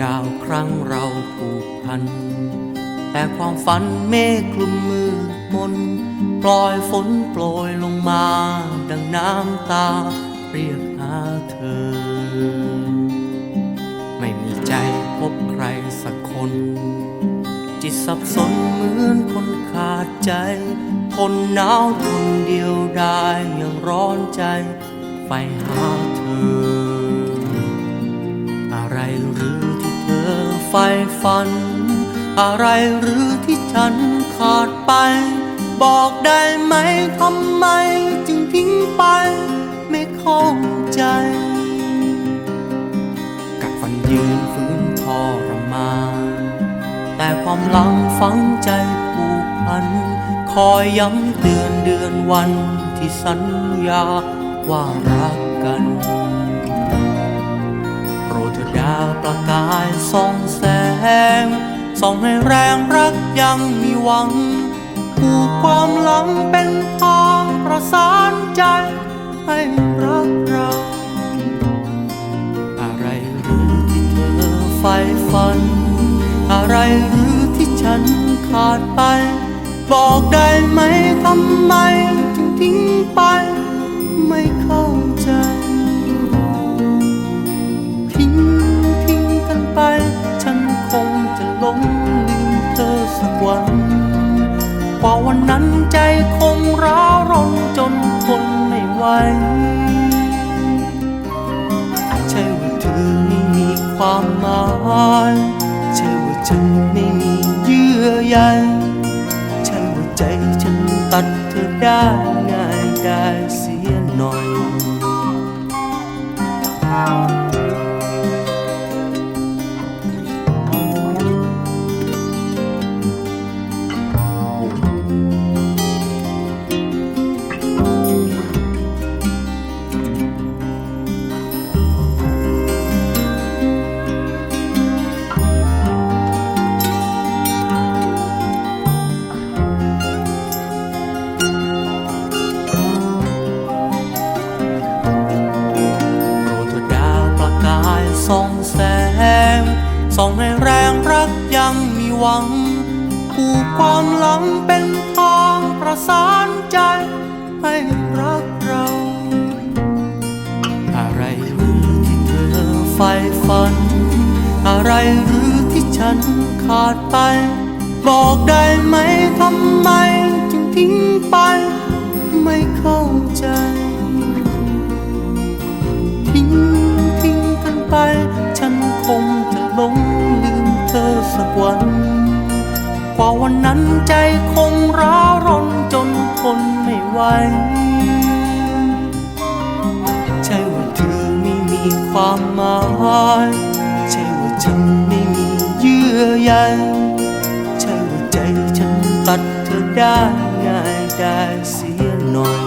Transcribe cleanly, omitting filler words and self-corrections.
ดาวครั้งเราผูกพันแต่ความฝันเมฆคลุมมืดมนปล่อยฝนโปรยลงมาดังน้ำตาเรียกหาเธอไม่มีใจพบใครสักคนจิตสับสนเหมือนคนขาดใจทนหนาวทนเดียวดายยังร้อนใจไฟหาเธออะไรหรือที่เธอใฝ่ฝันอะไรหรือที่ฉันขาดไปบอกได้ไหมทำไมจึงทิ้งไปไม่เข้าใจกัดฟันยืนฝืนทรมานแต่ความหลังฝังใจผูกพันคอยย้ำเตือนเดือนวันที่สัญญาว่ารักกันโปรดเถิดดาวประกายส่องแสงส่องให้แรงรักยังมีหวังผูกความหลังเป็นทางประสานใจให้รักเราอะไรหรือที่เธอใฝ่ฝันอะไรหรือที่ฉันขาดไปบอกได้ไหมทำไมจึงทิ้งไปไม่เข้าใจทิ้งกันไปฉันคงจะหลงลืมเธอสักวันกว่าวันนั้นใจคงร้าวรนจนทนไม่ไหวใช่ว่าเธอไม่มีความหมายใช่ว่าฉันไม่มีเยื่อใยใช่ว่าใจฉันตัดเธอได้ง่ายได้เสียหน่อยส่องแสงส่องให้แรงรักยังมีหวังผูกความหลังเป็นทางประสานใจให้รักเราอะไรหรือที่เธอใฝ่ฝันอะไรหรือที่ฉันขาดไปบอกได้ไหมทำไมจึงทิ้งไปไม่เข้าใจทิ้งกันไปฉันคงจะหลงลืมเธอสักวันกว่าวันนั้นใจคงร้าวรนจนทนไม่ไหวใช่ว่าเธอไม่มีความหมายใช่ว่าฉันไม่มีเยื่อใยใช่ว่าใจฉันตัดเธอได้ง่ายได้เสียหน่อย